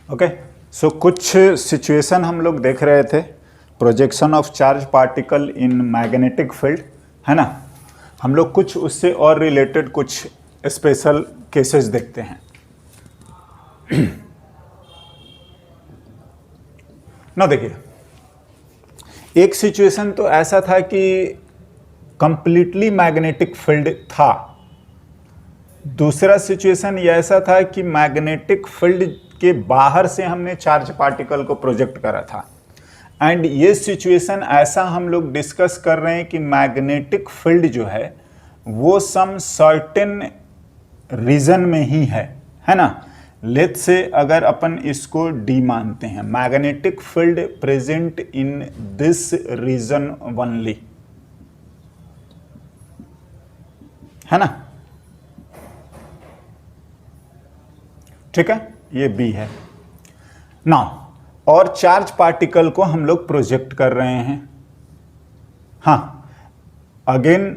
Okay, सो कुछ situation हम लोग देख रहे थे, projection of charge particle in magnetic field, है ना। हम लोग कुछ उससे और रिलेटेड कुछ स्पेशल केसेस देखते हैं। ना देखिए, एक सिचुएशन तो ऐसा था कि कंप्लीटली मैग्नेटिक फील्ड था। दूसरा सिचुएशन ये ऐसा था कि मैग्नेटिक फील्ड के बाहर से हमने चार्ज पार्टिकल को प्रोजेक्ट करा था। एंड ये सिचुएशन ऐसा हम लोग डिस्कस कर रहे हैं कि मैग्नेटिक फील्ड जो है वो सम सर्टेन रीजन में ही है ना। लेट्स से अगर अपन इसको डी मानते हैं, magnetic field present in this region only, है ना। ठीक है, ये बी है ना। और चार्ज पार्टिकल को हम लोग प्रोजेक्ट कर रहे हैं। हाँ, again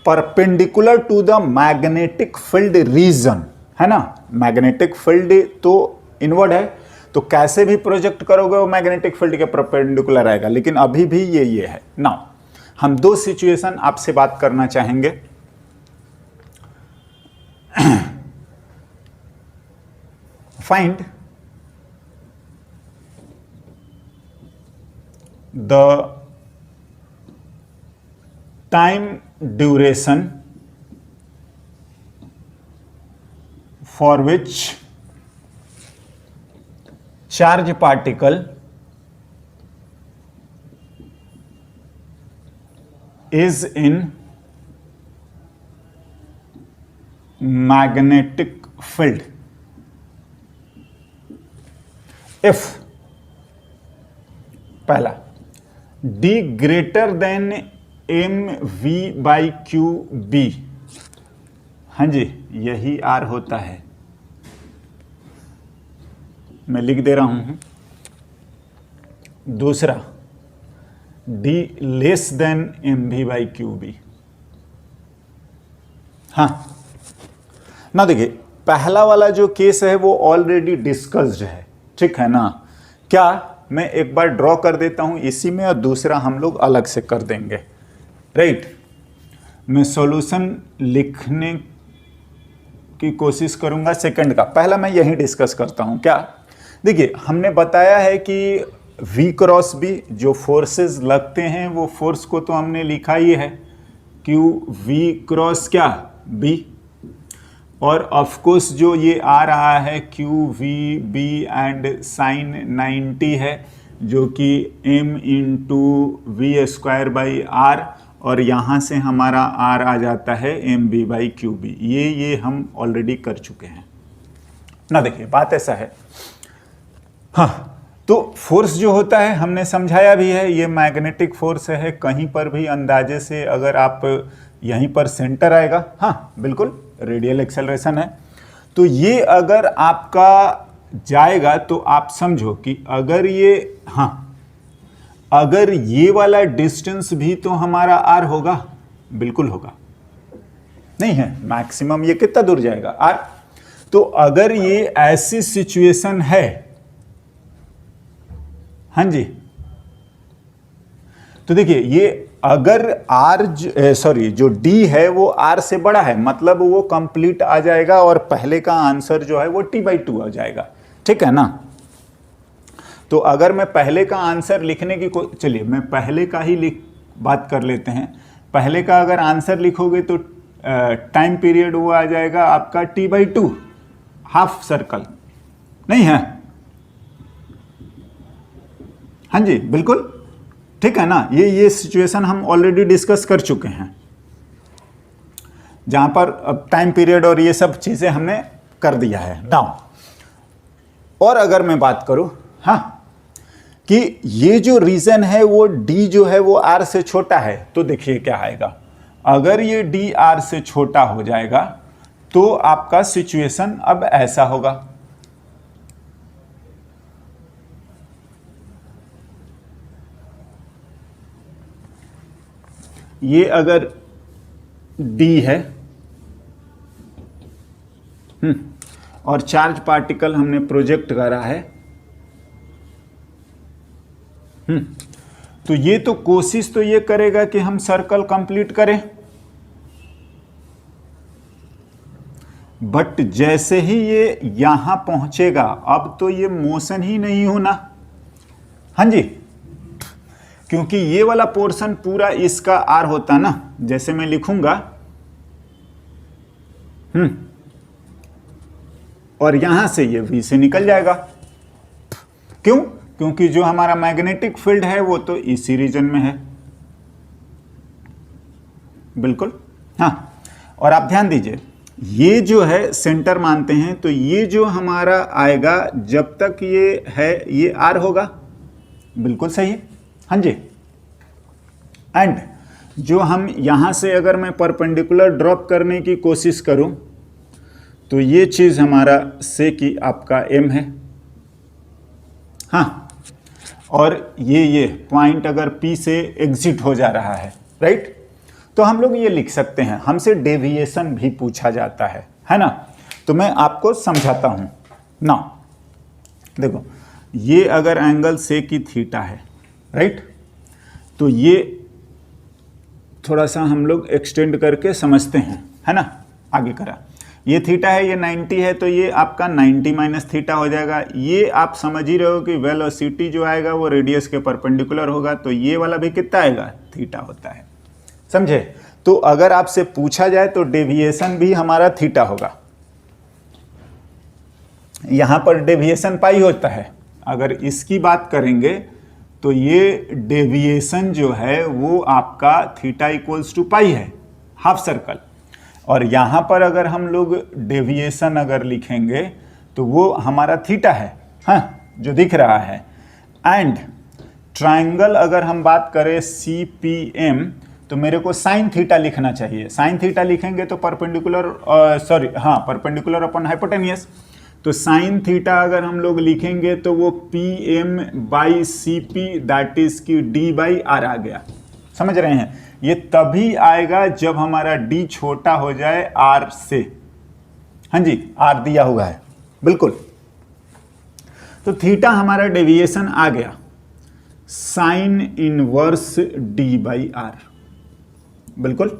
perpendicular to the magnetic field region, है ना। मैग्नेटिक फील्ड तो इनवर्ड है, तो कैसे भी प्रोजेक्ट करोगे वो मैग्नेटिक फील्ड के परपेंडिकुलर आएगा, लेकिन अभी भी ये है ना। हम दो सिचुएशन आपसे बात करना चाहेंगे। Find the time duration for which charge particle is in magnetic field if पहला d greater than m v by q B, हाँ जी यही r होता है, मैं लिख दे रहा हूं। दूसरा d less than m v by q B. हाँ ना, देखिए पहला वाला जो केस है वो ऑलरेडी डिस्कस्ड है, ठीक है ना। क्या मैं एक बार ड्रॉ कर देता हूं इसी में, और दूसरा हम लोग अलग से कर देंगे, राइट। मैं सॉल्यूशन लिखने की कोशिश करूंगा सेकंड का, पहला मैं यही डिस्कस करता हूं। क्या देखिए, हमने बताया है कि V क्रॉस B जो फोर्सेस लगते हैं वो फोर्स को तो हमने लिखा ही है, क्यू V क्रॉस क्या B, और ऑफ कोर्स जो ये आ रहा है q v B and sine 90 है, जो कि m into v square by r, और यहाँ से हमारा r आ जाता है m B by q B. ये हम ऑलरेडी कर चुके हैं ना। देखिए बात ऐसा है, हाँ, तो फोर्स जो होता है हमने समझाया भी है, ये मैग्नेटिक फोर्स है। कहीं पर भी अंदाजे से अगर आप यहीं पर सेंटर आएगा, हाँ बिल्कुल रेडियल एक्सेलरेशन है, तो ये अगर आपका जाएगा तो आप समझो कि अगर ये, हाँ अगर ये वाला डिस्टेंस भी तो हमारा r होगा, बिल्कुल होगा, नहीं है मैक्सिमम ये कितना दूर जाएगा r। तो अगर ये ऐसी सिचुएशन है, हाँ जी, तो देखिए ये अगर जो d है वो r से बड़ा है, मतलब वो कंप्लीट आ जाएगा और पहले का आंसर जो है वो t/2 आ जाएगा, ठीक है ना। तो अगर मैं पहले का आंसर लिखने की चलिए मैं पहले का ही बात कर लेते हैं। पहले का अगर आंसर लिखोगे तो टाइम पीरियड वो आ जाएगा आपका t/2, हाफ सर्कल, नहीं है, हाँ जी बिल्कुल, ठीक है ना। ये सिचुएशन हम ऑलरेडी डिस्कस कर चुके हैं, जहां पर टाइम पीरियड और ये सब चीजें हमने कर दिया है डाउन। और अगर मैं बात करूं, हाँ, कि ये जो रीजन है वो d जो है वो r से छोटा है, तो देखिए क्या आएगा। अगर ये d r से छोटा हो जाएगा तो आपका सिचुएशन अब ऐसा होगा, ये अगर d है और चार्ज पार्टिकल हमने प्रोजेक्ट करा है। तो ये तो कोशिश तो ये करेगा कि हम सर्कल कंप्लीट करें, बट जैसे ही ये यहां पहुंचेगा अब तो ये मोशन ही नहीं होना। हाँ जी, क्योंकि ये वाला पोर्शन पूरा इसका आर होता ना, जैसे मैं लिखूंगा और यहां से ये वी से निकल जाएगा। क्यों? क्योंकि जो हमारा मैग्नेटिक फील्ड है वो तो इसी रीजन में है। बिल्कुल। हाँ, और आप ध्यान दीजिए, ये जो है सेंटर मानते हैं, तो ये जो हमारा आएगा जब तक ये है ये आर होगा। बिल्कुल सही है। हाँ जी। एंड जो हम यहां से अगर मैं परपेंडिकुलर ड्रॉप करने की कोशिश करूं तो ये चीज हमारा से कि आपका एम है। हाँ, और ये पॉइंट अगर पी से एग्जिट हो जा रहा है, राइट, तो हम लोग ये लिख सकते हैं। हमसे डेविएशन भी पूछा जाता है ना। तो मैं आपको समझाता हूं ना। देखो, ये अगर एंगल से की थीटा है, राइट, तो ये थोड़ा सा हम लोग एक्सटेंड करके समझते हैं, है ना। आगे करा, ये थीटा है, ये 90 है, तो ये आपका 90 माइनस थीटा हो जाएगा। ये आप समझ ही रहे हो कि वेलोसिटी जो आएगा वो रेडियस के परपेंडिकुलर होगा, तो ये वाला भी कितना आएगा, थीटा होता है। समझे? तो अगर आपसे पूछा जाए तो डेविएशन भी हमारा थीटा होगा। यहां पर डेविएशन पाई होता है। अगर इसकी बात करेंगे तो ये डेविएशन जो है वो आपका थीटा इक्वल्स टू पाई है, हाफ सर्कल। और यहां पर अगर हम लोग डेविएशन अगर लिखेंगे तो वो हमारा थीटा है, हाँ, जो दिख रहा है। एंड ट्रायंगल अगर हम बात करें CPM, तो मेरे को साइन थीटा लिखना चाहिए। साइन थीटा लिखेंगे तो परपेंडिकुलर, परपेंडिकुलर अपॉन हाइपोटेनियस। तो साइन थीटा अगर हम लोग लिखेंगे तो वो PM by CP that is की D बाई R आ गया। समझ रहे हैं? ये तभी आएगा जब हमारा D छोटा हो जाए R से। हाँ जी, R दिया हुआ है, बिल्कुल। तो थीटा हमारा डेविएशन आ गया sine inverse D by R। बिल्कुल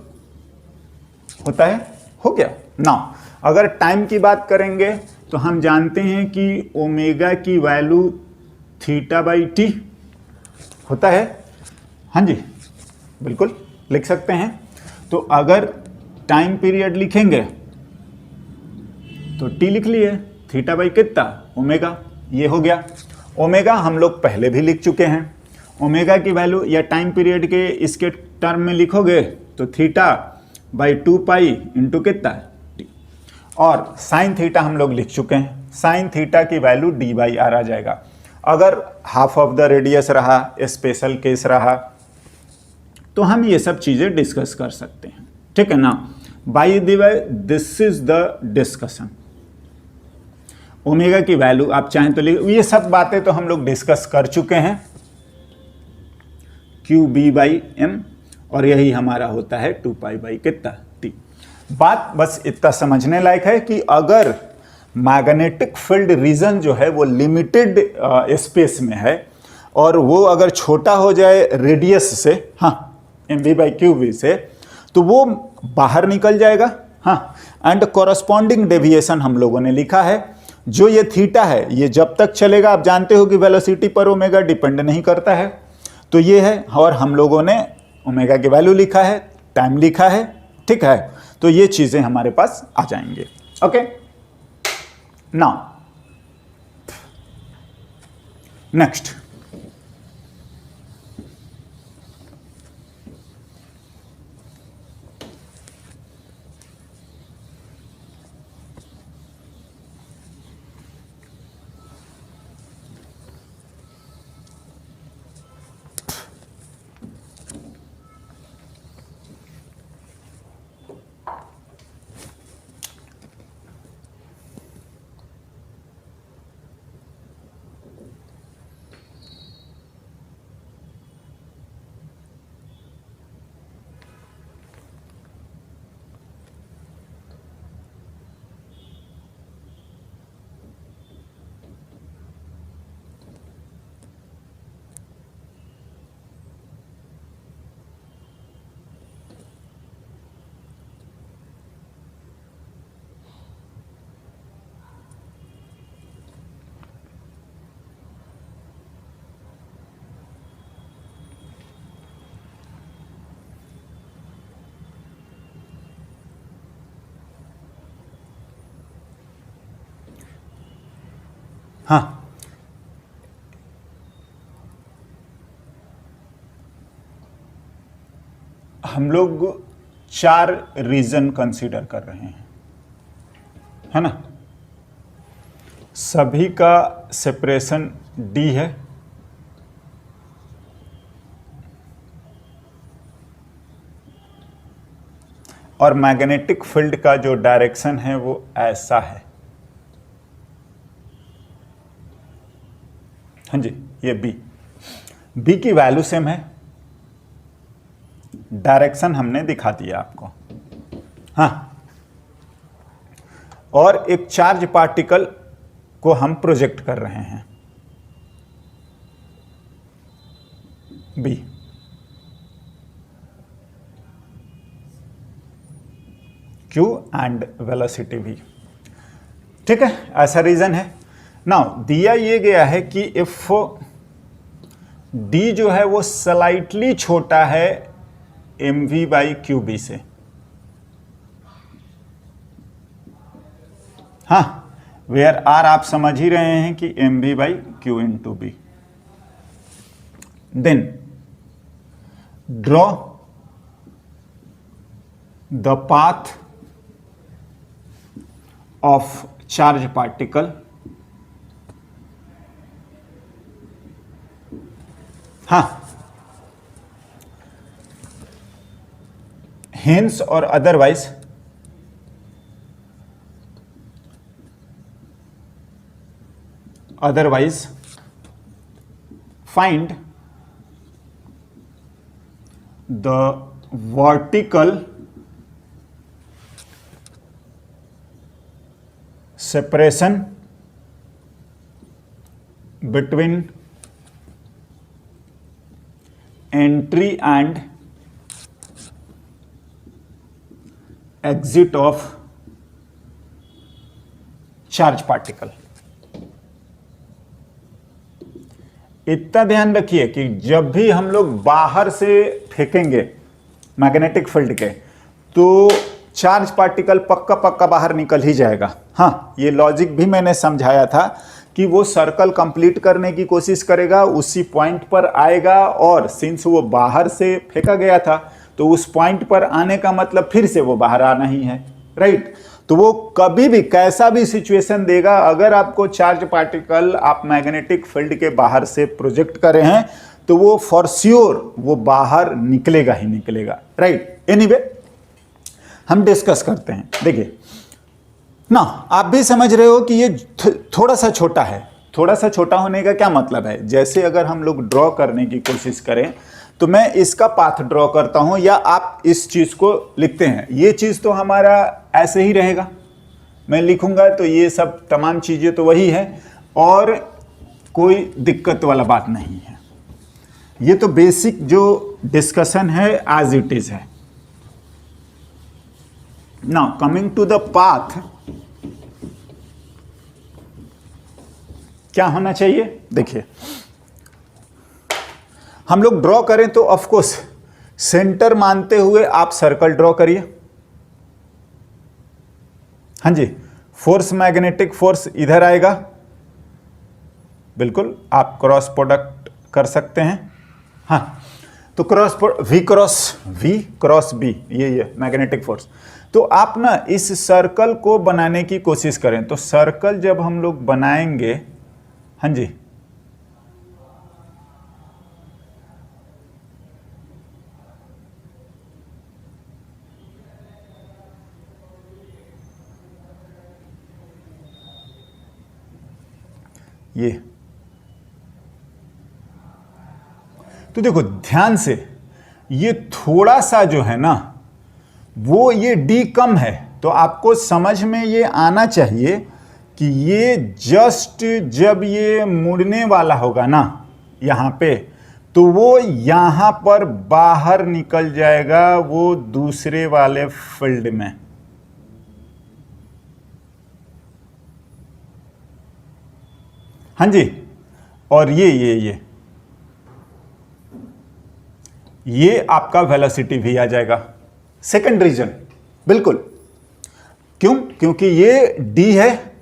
होता है, हो गया ना। अगर टाइम की बात करेंगे तो हम जानते हैं कि ओमेगा की वैल्यू थीटा बाई टी होता है। हाँ जी, बिल्कुल लिख सकते हैं। तो अगर टाइम पीरियड लिखेंगे तो टी लिख लिए, थीटा बाई कितना, ओमेगा, ये हो गया। ओमेगा हम लोग पहले भी लिख चुके हैं। ओमेगा की वैल्यू या टाइम पीरियड के इसके टर्म में लिखोगे तो थीटा बाई 2 पाई इंटू कितना, टी। और साइन थीटा हम लोग लिख चुके हैं। साइन थीटा की वैल्यू D बाई R आ जाएगा। अगर हाफ ऑफ द रेडियस रहा, स्पेशल केस रहा, तो हम ये सब चीजें डिस्कस कर सकते हैं, ठीक है ना। By the way, this is the discussion. Omega की वैल्यू आप चाहें तो लिख, ये सब बातें तो हम लोग डिस्कस कर चुके हैं, QB बाई M, और यही हमारा होता है 2 पाई बाई कितना, T। बात बस इतना समझने लायक है कि अगर मैग्नेटिक फील्ड रीजन जो है वो लिमिटेड स्पेस में है और वो अगर छोटा हो जाए रेडियस से, हाँ, MV बाई QV से, तो वो बाहर निकल जाएगा। हाँ, एंड कॉरस्पॉन्डिंग डेविएशन हम लोगों ने लिखा है। जो ये थीटा है ये जब तक चलेगा, आप जानते हो कि वेलोसिटी पर ओमेगा डिपेंड नहीं करता है, तो ये है। और हम लोगों ने ओमेगा की वैल्यू लिखा है, टाइम लिखा है, ठीक है। तो ये चीजें हमारे पास आ जाएंगे। ओके, नाउ नेक्स्ट, हम लोग 4 रीजन कंसीडर कर रहे हैं, है ना। सभी का सेपरेशन D है, और मैग्नेटिक फील्ड का जो डायरेक्शन है वो ऐसा है। हाँ जी, ये बी की वैल्यू सेम है, डायरेक्शन हमने दिखा दिया आपको। हाँ, और एक चार्ज पार्टिकल को हम प्रोजेक्ट कर रहे हैं, बी। Q एंड वेलोसिटी v, ठीक है, ऐसा रीजन है। नाउ दिया ये गया है कि इफ D जो है वो स्लाइटली छोटा है mv/qb से। हाँ, वेयर आर आप समझ ही रहे हैं कि mv/q/b। Then draw the path of charge particle, हाँ, hence और otherwise find the vertical separation between entry and exit of charge particle। इतना ध्यान रखिए कि जब भी हम लोग बाहर से फेंकेंगे मैग्नेटिक फील्ड के, तो चार्ज पार्टिकल पक्का पक्का बाहर निकल ही जाएगा। हाँ, ये लॉजिक भी मैंने समझाया था कि वो सर्कल कंप्लीट करने की कोशिश करेगा, उसी पॉइंट पर आएगा, और सिंस वो बाहर से फेंका गया था तो उस पॉइंट पर आने का मतलब फिर से वो बाहर आना ही है, राइट। तो वो कभी भी कैसा भी सिचुएशन देगा, अगर आपको चार्ज पार्टिकल आप मैग्नेटिक फील्ड के बाहर से प्रोजेक्ट कर रहे हैं तो वो फॉर श्योर वो बाहर निकलेगा ही निकलेगा, राइट। एनीवे हम डिस्कस करते हैं। देखिए ना, आप भी समझ रहे हो कि ये थोड़ा सा छोटा है। थोड़ा सा छोटा होने का क्या मतलब है, जैसे अगर हम लोग ड्रॉ करने की कोशिश करें तो मैं इसका पाथ ड्रॉ करता हूं, या आप इस चीज को लिखते हैं, ये चीज तो हमारा ऐसे ही रहेगा, मैं लिखूंगा तो ये सब तमाम चीजें तो वही है, और कोई दिक्कत वाला बात नहीं है। ये तो बेसिक जो डिस्कशन है एज इट इज है। Now coming to the path, क्या होना चाहिए। देखिए हम लोग ड्रॉ करें तो ऑफ कोर्स सेंटर मानते हुए आप सर्कल ड्रॉ करिए। हाँ जी, फोर्स मैग्नेटिक फोर्स इधर आएगा, बिल्कुल आप क्रॉस प्रोडक्ट कर सकते हैं। हाँ, तो वी क्रॉस बी, ये मैग्नेटिक फोर्स। तो आप ना इस सर्कल को बनाने की कोशिश करें, तो सर्कल जब हम लोग बनाएंगे, हाँ जी, ये तो देखो ध्यान से, ये थोड़ा सा जो है ना वो ये D कम है, तो आपको समझ में ये आना चाहिए कि ये जस्ट जब ये मुड़ने वाला होगा ना यहाँ पे, तो वो यहाँ पर बाहर निकल जाएगा वो दूसरे वाले फील्ड में। हाँ जी, और ये आपका वेलोसिटी भी आ जाएगा। सेकंड रीजन, बिल्कुल, क्यों? क्योंकि ये D है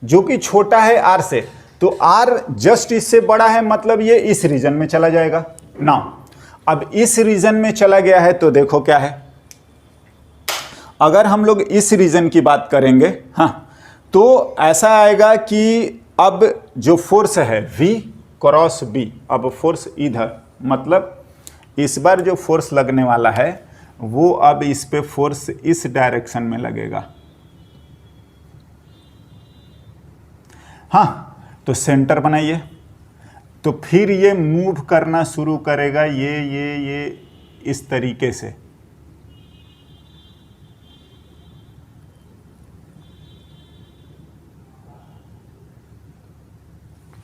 जो कि छोटा है R से, तो R जस्ट इससे बड़ा है, मतलब ये इस रीजन में चला जाएगा। नाउ अब इस रीजन में चला गया है तो देखो क्या है, अगर हम लोग इस रीजन की बात करेंगे, हाँ, तो ऐसा आएगा कि अब जो फोर्स है V क्रॉस B, अब फोर्स इधर, मतलब इस बार जो फोर्स लगने वाला है वो अब इस पे फोर्स इस डायरेक्शन में लगेगा। हाँ, तो सेंटर बनाइए, तो फिर ये मूव करना शुरू करेगा ये इस तरीके से।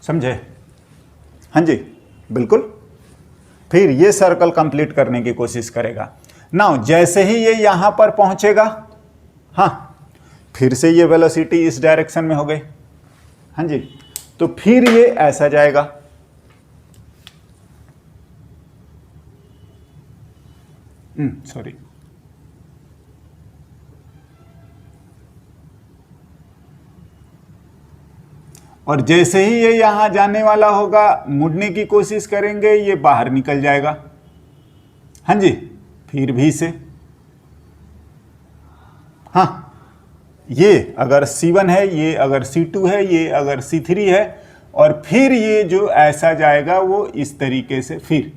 समझे? हाँ जी, बिल्कुल। फिर ये सर्कल कंप्लीट करने की कोशिश करेगा। नाउ जैसे ही ये यहां पर पहुंचेगा, हाँ, फिर से ये वेलोसिटी इस डायरेक्शन में हो गई। हाँ जी, तो फिर ये ऐसा जाएगा, सॉरी, और जैसे ही ये यहां जाने वाला होगा, मुड़ने की कोशिश करेंगे, ये बाहर निकल जाएगा। हाँ जी, फिर भी से, हाँ, ये अगर C1 है, ये अगर C2 है, ये अगर C3 है, और फिर ये जो ऐसा जाएगा वो इस तरीके से, फिर,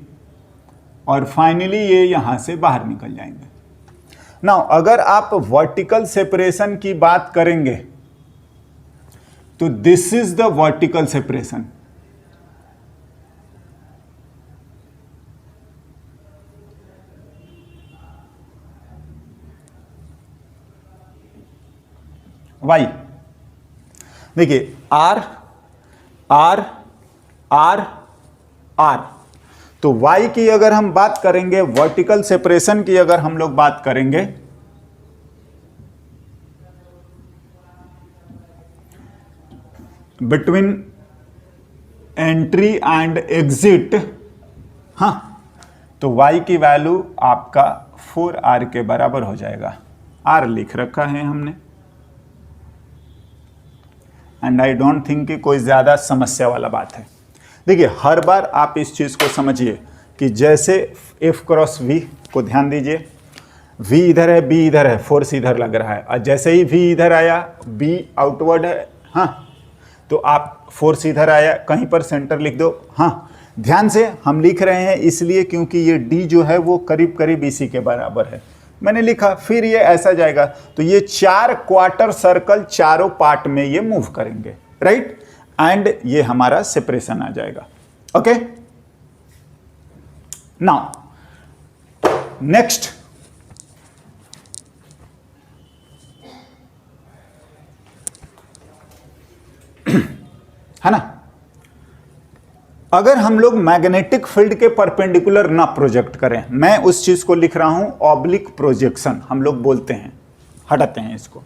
और फाइनली ये यहां से बाहर निकल जाएंगे। नाउ अगर आप वर्टिकल सेपरेशन की बात करेंगे तो this is the vertical separation. Y, देखिए आर आर आर आर, तो वाई की अगर हम बात करेंगे, वर्टिकल सेपरेशन की अगर हम लोग बात करेंगे, बिटवीन एंट्री एंड एग्जिट, हाँ, तो y की वैल्यू आपका 4r के बराबर हो जाएगा। r लिख रखा है हमने, एंड आई डोंट थिंक कि कोई ज़्यादा समस्या वाला बात है। देखिए, हर बार आप इस चीज़ को समझिए कि जैसे F क्रॉस V को ध्यान दीजिए, V इधर है, B इधर है, फोर्स इधर लग रहा है, और जैसे ही V इधर आया, B आउटवर्ड है, हाँ, तो आप फोर्स इधर आया, कहीं पर सेंटर लिख दो। हाँ, ध्यान से हम लिख रहे हैं इसलिए क्योंकि ये D जो है वो करीब करीब इसी के बराबर है, मैंने लिखा। फिर ये ऐसा जाएगा, तो ये 4 क्वार्टर सर्कल चारों पार्ट में ये मूव करेंगे, राइट, एंड ये हमारा सेपरेशन आ जाएगा। ओके, नाउ नेक्स्ट, है ना, अगर हम लोग मैग्नेटिक फील्ड के परपेंडिकुलर ना प्रोजेक्ट करें, मैं उस चीज को लिख रहा हूं ऑब्लिक प्रोजेक्शन हम लोग बोलते हैं, हटाते हैं इसको।